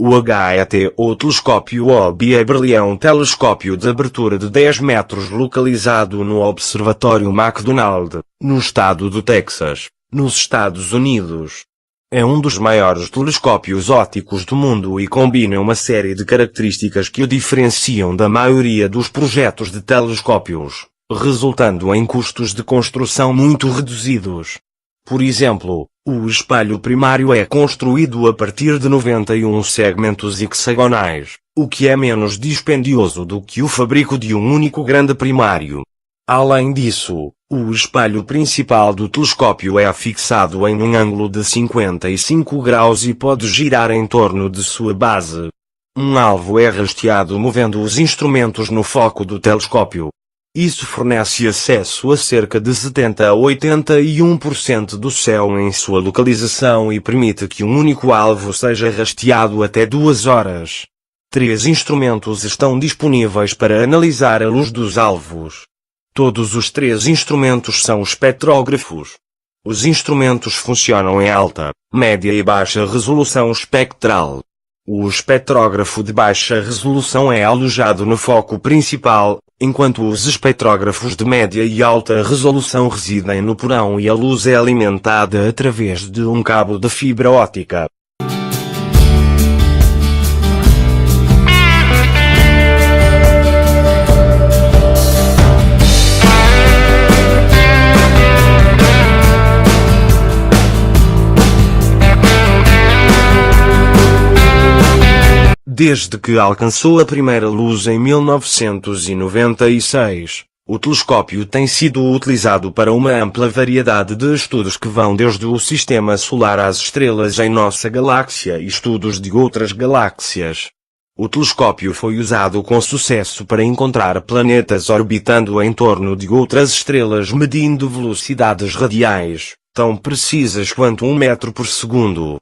O HET ou telescópio Hubble é um telescópio de abertura de 10 metros localizado no Observatório McDonald, no estado do Texas, nos Estados Unidos. É um dos maiores telescópios ópticos do mundo e combina uma série de características que o diferenciam da maioria dos projetos de telescópios, resultando em custos de construção muito reduzidos. Por exemplo, o espelho primário é construído a partir de 91 segmentos hexagonais, o que é menos dispendioso do que o fabrico de um único grande primário. Além disso, o espelho principal do telescópio é fixado em um ângulo de 55 graus e pode girar em torno de sua base. Um alvo é rasteado movendo os instrumentos no foco do telescópio. Isso fornece acesso a cerca de 70 a 81% do céu em sua localização e permite que um único alvo seja rasteado até 2 horas. 3 instrumentos estão disponíveis para analisar a luz dos alvos. Todos os 3 instrumentos são espectrógrafos. Os instrumentos funcionam em alta, média e baixa resolução espectral. O espectrógrafo de baixa resolução é alojado no foco principal, enquanto os espectrógrafos de média e alta resolução residem no porão e a luz é alimentada através de um cabo de fibra óptica. Desde que alcançou a primeira luz em 1996, o telescópio tem sido utilizado para uma ampla variedade de estudos que vão desde o sistema solar às estrelas em nossa galáxia e estudos de outras galáxias. O telescópio foi usado com sucesso para encontrar planetas orbitando em torno de outras estrelas medindo velocidades radiais, tão precisas quanto 1 metro por segundo.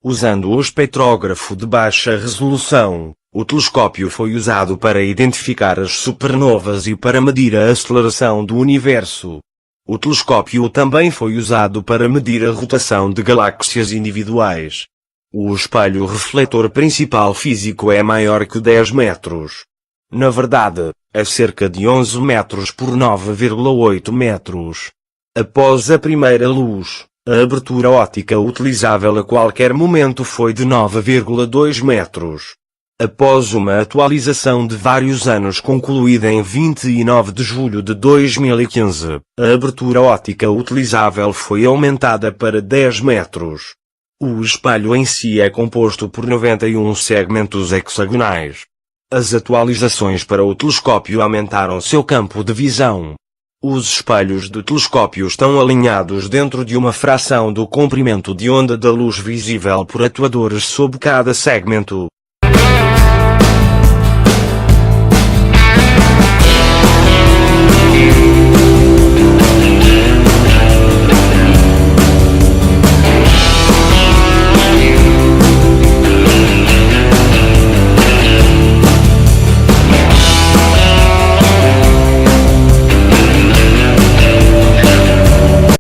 Usando o espectrógrafo de baixa resolução, o telescópio foi usado para identificar as supernovas e para medir a aceleração do universo. O telescópio também foi usado para medir a rotação de galáxias individuais. O espelho refletor principal físico é maior que 10 metros. Na verdade, é cerca de 11 metros por 9,8 metros. Após a primeira luz, a abertura óptica utilizável a qualquer momento foi de 9,2 metros. Após uma atualização de vários anos concluída em 29 de julho de 2015, a abertura óptica utilizável foi aumentada para 10 metros. O espelho em si é composto por 91 segmentos hexagonais. As atualizações para o telescópio aumentaram seu campo de visão. Os espelhos do telescópio estão alinhados dentro de uma fração do comprimento de onda da luz visível por atuadores sob cada segmento.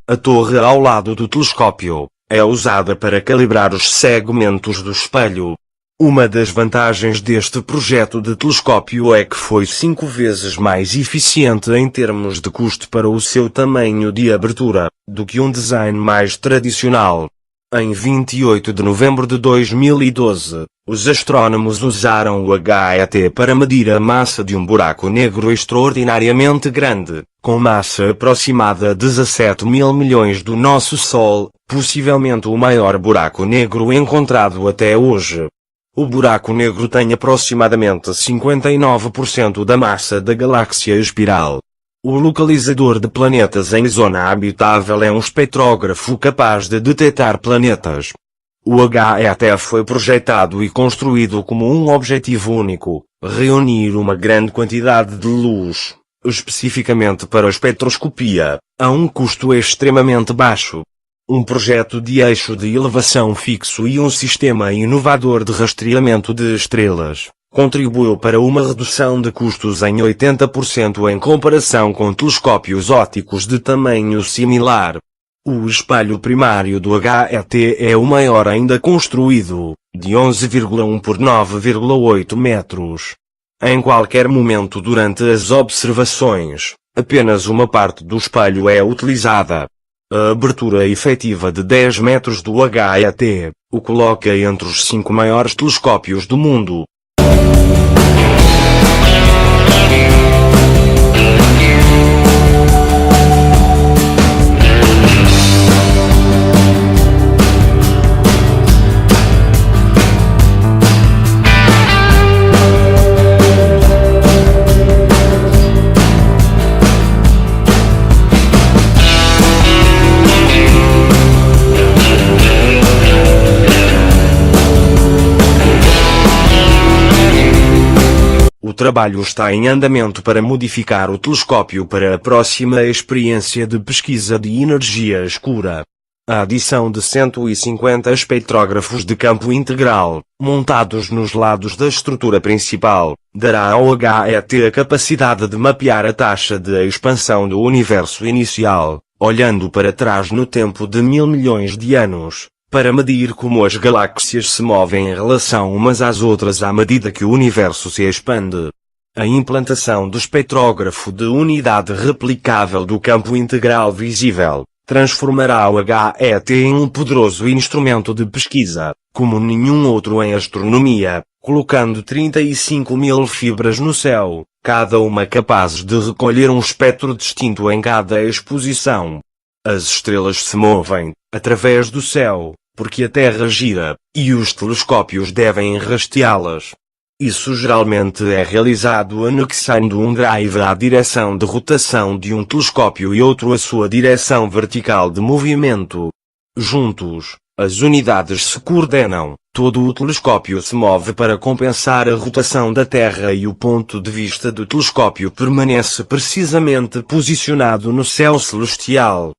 A torre ao lado do telescópio é usada para calibrar os segmentos do espelho. Uma das vantagens deste projeto de telescópio é que foi 5 vezes mais eficiente em termos de custo para o seu tamanho de abertura, do que um design mais tradicional. Em 28 de novembro de 2012, os astrônomos usaram o HET para medir a massa de um buraco negro extraordinariamente grande, com massa aproximada a 17 mil milhões do nosso Sol, possivelmente o maior buraco negro encontrado até hoje. O buraco negro tem aproximadamente 59% da massa da galáxia espiral. O localizador de planetas em zona habitável é um espectrógrafo capaz de detectar planetas. O HET foi projetado e construído como um objetivo único: reunir uma grande quantidade de luz, especificamente para a espectroscopia, a um custo extremamente baixo. Um projeto de eixo de elevação fixo e um sistema inovador de rastreamento de estrelas contribuiu para uma redução de custos em 80% em comparação com telescópios ópticos de tamanho similar. O espelho primário do HET é o maior ainda construído, de 11,1 por 9,8 metros. Em qualquer momento durante as observações, apenas uma parte do espelho é utilizada. A abertura efetiva de 10 metros do HET o coloca entre os 5 maiores telescópios do mundo. O trabalho está em andamento para modificar o telescópio para a próxima experiência de pesquisa de energia escura. A adição de 150 espectrógrafos de campo integral, montados nos lados da estrutura principal, dará ao HET a capacidade de mapear a taxa de expansão do universo inicial, olhando para trás no tempo de 1000 milhões de anos, para medir como as galáxias se movem em relação umas às outras à medida que o universo se expande. A implantação do espectrógrafo de unidade replicável do campo integral visível transformará o HET em um poderoso instrumento de pesquisa, como nenhum outro em astronomia, colocando 35.000 fibras no céu, cada uma capaz de recolher um espectro distinto em cada exposição. As estrelas se movem, através do céu, porque a Terra gira, e os telescópios devem rastreá-las. Isso geralmente é realizado anexando um drive à direção de rotação de um telescópio e outro à sua direção vertical de movimento. Juntos, as unidades se coordenam, todo o telescópio se move para compensar a rotação da Terra e o ponto de vista do telescópio permanece precisamente posicionado no céu celestial.